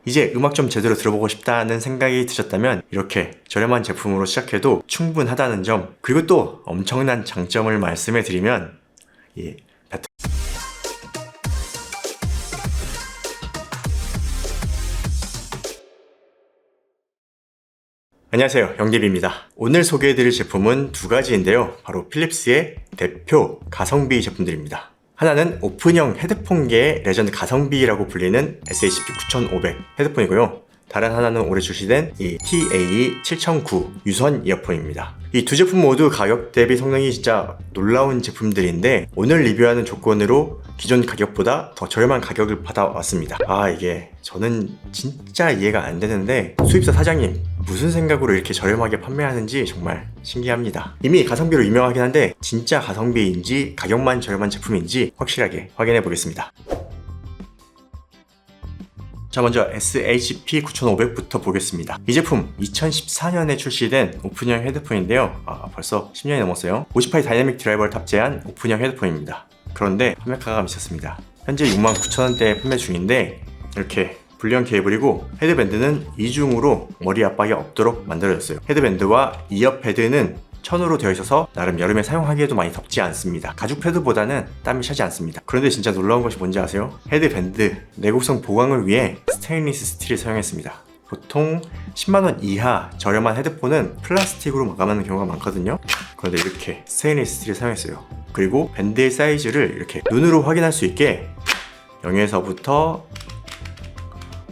이제 음악 좀 제대로 들어보고 싶다는 생각이 드셨다면 이렇게 저렴한 제품으로 시작해도 충분하다는 점, 그리고 또 엄청난 장점을 말씀해 드리면 안녕하세요, 영디비입니다. 오늘 소개해드릴 제품은 두 가지인데요. 바로 필립스의 대표 가성비 제품들입니다. 하나는 오픈형 헤드폰계의 레전드 가성비라고 불리는 SHP9500 헤드폰이고요. 다른 하나는 올해 출시된 이 TAE7009 유선 이어폰입니다. 이 두 제품 모두 가격 대비 성능이 진짜 놀라운 제품들인데 오늘 리뷰하는 조건으로 기존 가격보다 더 저렴한 가격을 받아왔습니다. 이게 저는 진짜 이해가 안 되는데 수입사 사장님 무슨 생각으로 이렇게 저렴하게 판매하는지 정말 신기합니다. 이미 가성비로 유명하긴 한데 진짜 가성비인지 가격만 저렴한 제품인지 확실하게 확인해 보겠습니다. 자, 먼저 SHP9500부터 보겠습니다. 이 제품 2014년에 출시된 오픈형 헤드폰인데요. 벌써 10년이 넘었어요. 50파이 다이내믹 드라이버를 탑재한 오픈형 헤드폰입니다. 그런데 판매가가 미쳤습니다. 현재 69,000원대에 판매 중인데 이렇게 불리형 케이블이고 헤드밴드는 이중으로 머리 압박이 없도록 만들어졌어요. 헤드밴드와 이어 패드는 천으로 되어 있어서 나름 여름에 사용하기에도 많이 덥지 않습니다. 가죽 패드보다는 땀이 차지 않습니다. 그런데 진짜 놀라운 것이 뭔지 아세요? 헤드밴드 내구성 보강을 위해 스테인리스 스틸을 사용했습니다. 보통 10만원 이하 저렴한 헤드폰은 플라스틱으로 마감하는 경우가 많거든요. 그런데 이렇게 스테인리스 스틸을 사용했어요. 그리고 밴드의 사이즈를 이렇게 눈으로 확인할 수 있게 0에서부터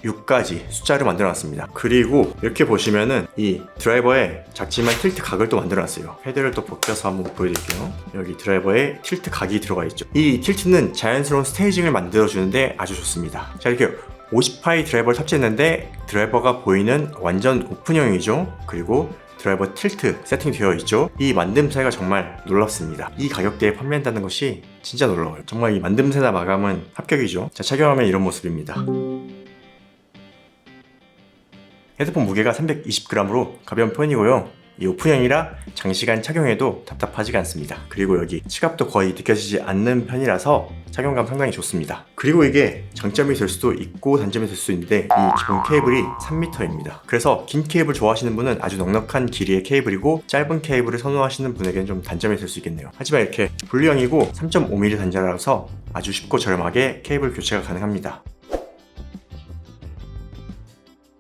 6까지 숫자를 만들어놨습니다. 그리고 이렇게 보시면은 이 드라이버에 작지만 틸트 각을 또 만들어놨어요. 헤드를 또 벗겨서 한번 보여드릴게요. 여기 드라이버에 틸트 각이 들어가 있죠. 이 틸트는 자연스러운 스테이징을 만들어주는데 아주 좋습니다. 자, 이렇게 50파이 드라이버를 탑재했는데 드라이버가 보이는 완전 오픈형이죠. 그리고 드라이버 틸트 세팅되어 있죠. 이 만듦새가 정말 놀랍습니다. 이 가격대에 판매한다는 것이 진짜 놀라워요. 정말 이 만듦새나 마감은 합격이죠. 자, 착용하면 이런 모습입니다. 헤드폰 무게가 320g으로 가벼운 편이고요. 이 오픈형이라 장시간 착용해도 답답하지가 않습니다. 그리고 여기 치갑도 거의 느껴지지 않는 편이라서 착용감 상당히 좋습니다. 그리고 이게 장점이 될 수도 있고 단점이 될 수도 있는데 이 기본 케이블이 3m입니다. 그래서 긴 케이블 좋아하시는 분은 아주 넉넉한 길이의 케이블이고 짧은 케이블을 선호하시는 분에게는 좀 단점이 될 수 있겠네요. 하지만 이렇게 분리형이고 3.5mm 단자라서 아주 쉽고 저렴하게 케이블 교체가 가능합니다.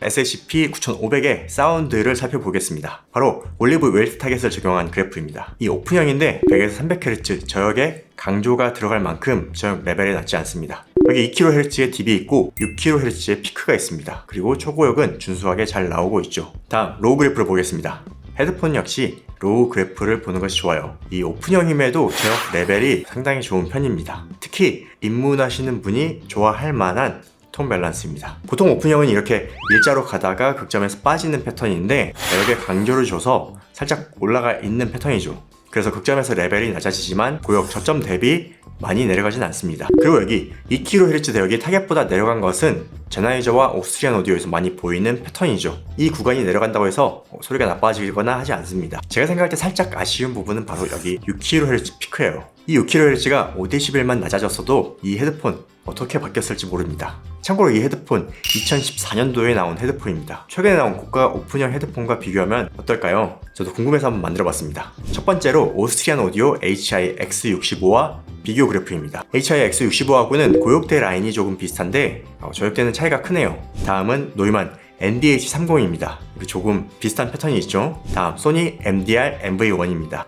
SHP9500의 사운드를 살펴보겠습니다. 바로 올리브 웨이트 타겟을 적용한 그래프입니다. 이 오픈형인데 100에서 300Hz 저역의 강조가 들어갈 만큼 저역 레벨이 낮지 않습니다. 여기 2kHz의 딥이 있고 6kHz의 피크가 있습니다. 그리고 초고역은 준수하게 잘 나오고 있죠. 다음 로우 그래프를 보겠습니다. 헤드폰 역시 로우 그래프를 보는 것이 좋아요. 이 오픈형임에도 저역 레벨이 상당히 좋은 편입니다. 특히 입문하시는 분이 좋아할 만한 톤 밸런스입니다. 보통 오픈형은 이렇게 일자로 가다가 극점에서 빠지는 패턴인데 여기에 강조를 줘서 살짝 올라가 있는 패턴이죠. 그래서 극점에서 레벨이 낮아지지만 고역 저점 대비 많이 내려가진 않습니다. 그리고 여기 2kHz 대역이 타겟보다 내려간 것은 제나이저와 오스트리안 오디오에서 많이 보이는 패턴이죠. 이 구간이 내려간다고 해서 소리가 나빠지거나 하지 않습니다. 제가 생각할 때 살짝 아쉬운 부분은 바로 여기 6kHz 피크예요. 이 6kHz가 5dB만 낮아졌어도 이 헤드폰 어떻게 바뀌었을지 모릅니다. 참고로 이 헤드폰 2014년도에 나온 헤드폰입니다. 최근에 나온 고가 오픈형 헤드폰과 비교하면 어떨까요? 저도 궁금해서 한번 만들어봤습니다. 첫 번째로 오스트리안 오디오 HI-X65와 비교 그래프입니다. HI-X65하고는 고역대 라인이 조금 비슷한데 저역대는 차이가 크네요. 다음은 노이만 NDH30입니다. 조금 비슷한 패턴이 있죠. 다음 소니 MDR MV1입니다.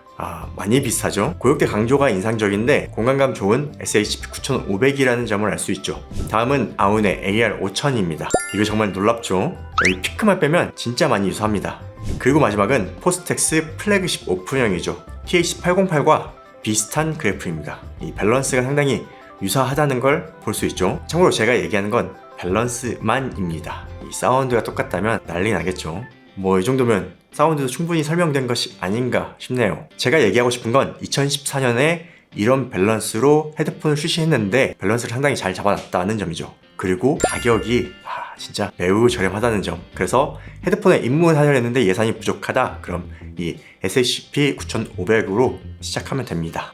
많이 비슷하죠. 고역대 강조가 인상적인데 공간감 좋은 SHP9500이라는 점을 알 수 있죠. 다음은 아운의 AR5000입니다. 이거 정말 놀랍죠. 여기 피크만 빼면 진짜 많이 유사합니다. 그리고 마지막은 포스텍스 플래그십 오픈형이죠. TH808과 비슷한 그래프입니다. 이 밸런스가 상당히 유사하다는 걸 볼 수 있죠. 참고로 제가 얘기하는 건 밸런스만입니다. 이 사운드가 똑같다면 난리 나겠죠. 이 정도면 사운드도 충분히 설명된 것이 아닌가 싶네요. 제가 얘기하고 싶은 건 2014년에 이런 밸런스로 헤드폰을 출시했는데 밸런스를 상당히 잘 잡아놨다는 점이죠. 그리고 가격이 진짜 매우 저렴하다는 점. 그래서 헤드폰에 입문하려 했는데 예산이 부족하다. 그럼 이 SHP9500으로 시작하면 됩니다.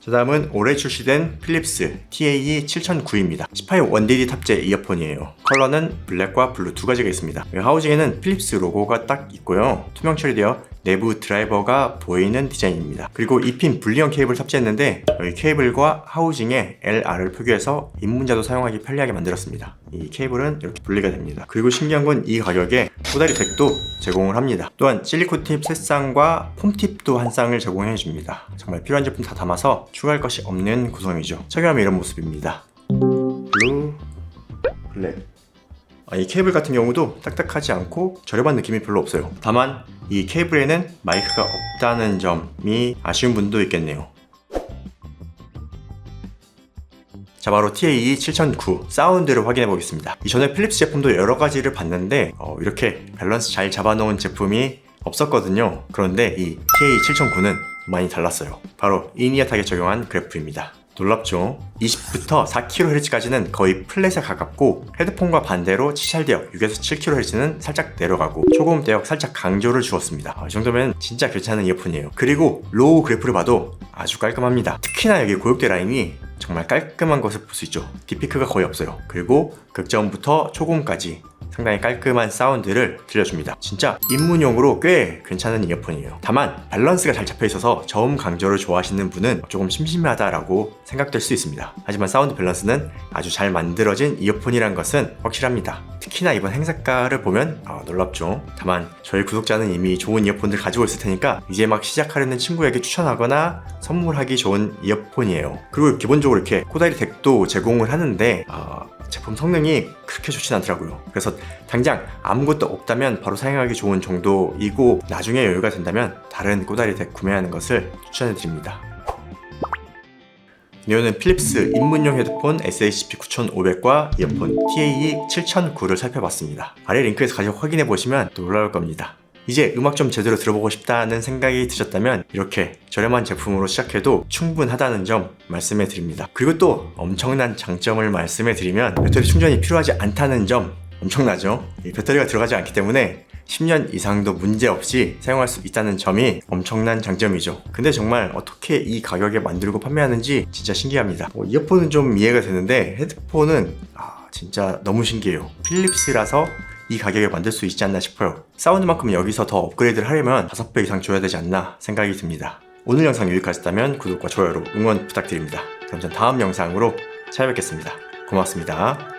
자, 다음은 올해 출시된 필립스 TA7009입니다. 18 1DD 탑재 이어폰이에요. 컬러는 블랙과 블루 두 가지가 있습니다. 하우징에는 필립스 로고가 딱 있고요. 투명 처리되어 내부 드라이버가 보이는 디자인입니다. 그리고 이 핀 분리형 케이블 탑재했는데 여기 케이블과 하우징에 LR을 표기해서 입문자도 사용하기 편리하게 만들었습니다. 이 케이블은 이렇게 분리가 됩니다. 그리고 신기한 건 이 가격에 꼬다리 덱도 제공을 합니다. 또한 실리콘 팁 3쌍과 폼 팁도 한 쌍을 제공해 줍니다. 정말 필요한 제품 다 담아서 추가할 것이 없는 구성이죠. 착용하면 이런 모습입니다. 블루, 블랙. 이 케이블 같은 경우도 딱딱하지 않고 저렴한 느낌이 별로 없어요. 다만 이 케이블에는 마이크가 없다는 점이 아쉬운 분도 있겠네요. 자, 바로 TA7009 사운드를 확인해 보겠습니다. 이전에 필립스 제품도 여러 가지를 봤는데 이렇게 밸런스 잘 잡아놓은 제품이 없었거든요. 그런데 이 TA7009는 많이 달랐어요. 바로 이니어 타겟 적용한 그래프입니다. 놀랍죠? 20부터 4kHz까지는 거의 플랫에 가깝고 헤드폰과 반대로 7대역 6에서 7kHz는 살짝 내려가고 초고음대역 살짝 강조를 주었습니다. 이 정도면 진짜 괜찮은 이어폰이에요. 그리고 로우 그래프를 봐도 아주 깔끔합니다. 특히나 여기 고역대 라인이 정말 깔끔한 것을 볼 수 있죠. 딥피크가 거의 없어요. 그리고 극저음부터 초고음까지 상당히 깔끔한 사운드를 들려줍니다. 진짜 입문용으로 꽤 괜찮은 이어폰이에요. 다만 밸런스가 잘 잡혀있어서 저음 강조를 좋아하시는 분은 조금 심심하다라고 생각될 수 있습니다. 하지만 사운드 밸런스는 아주 잘 만들어진 이어폰이란 것은 확실합니다. 특히나 이번 행사가를 보면 놀랍죠. 다만 저희 구독자는 이미 좋은 이어폰들 가지고 있을 테니까 이제 막 시작하려는 친구에게 추천하거나 선물하기 좋은 이어폰이에요. 그리고 기본적으로 이렇게 꼬다리 덱도 제공을 하는데 제품 성능이 그렇게 좋진 않더라고요. 그래서 당장 아무것도 없다면 바로 사용하기 좋은 정도이고 나중에 여유가 된다면 다른 꼬다리 덱 구매하는 것을 추천해드립니다. 이어는 필립스 입문용 헤드폰 SHP9500과 이어폰 TA7009를 살펴봤습니다. 아래 링크에서 가격 확인해보시면 놀라울 겁니다. 이제 음악 좀 제대로 들어보고 싶다는 생각이 드셨다면 이렇게 저렴한 제품으로 시작해도 충분하다는 점 말씀해 드립니다. 그리고 또 엄청난 장점을 말씀해 드리면 배터리 충전이 필요하지 않다는 점 엄청나죠? 이 배터리가 들어가지 않기 때문에 10년 이상도 문제없이 사용할 수 있다는 점이 엄청난 장점이죠. 근데 정말 어떻게 이 가격에 만들고 판매하는지 진짜 신기합니다. 이어폰은 좀 이해가 되는데 헤드폰은 진짜 너무 신기해요. 필립스라서 이 가격에 만들 수 있지 않나 싶어요. 사운드만큼 여기서 더 업그레이드를 하려면 5배 이상 줘야 되지 않나 생각이 듭니다. 오늘 영상 유익하셨다면 구독과 좋아요로 응원 부탁드립니다. 그럼 전 다음 영상으로 찾아뵙겠습니다. 고맙습니다.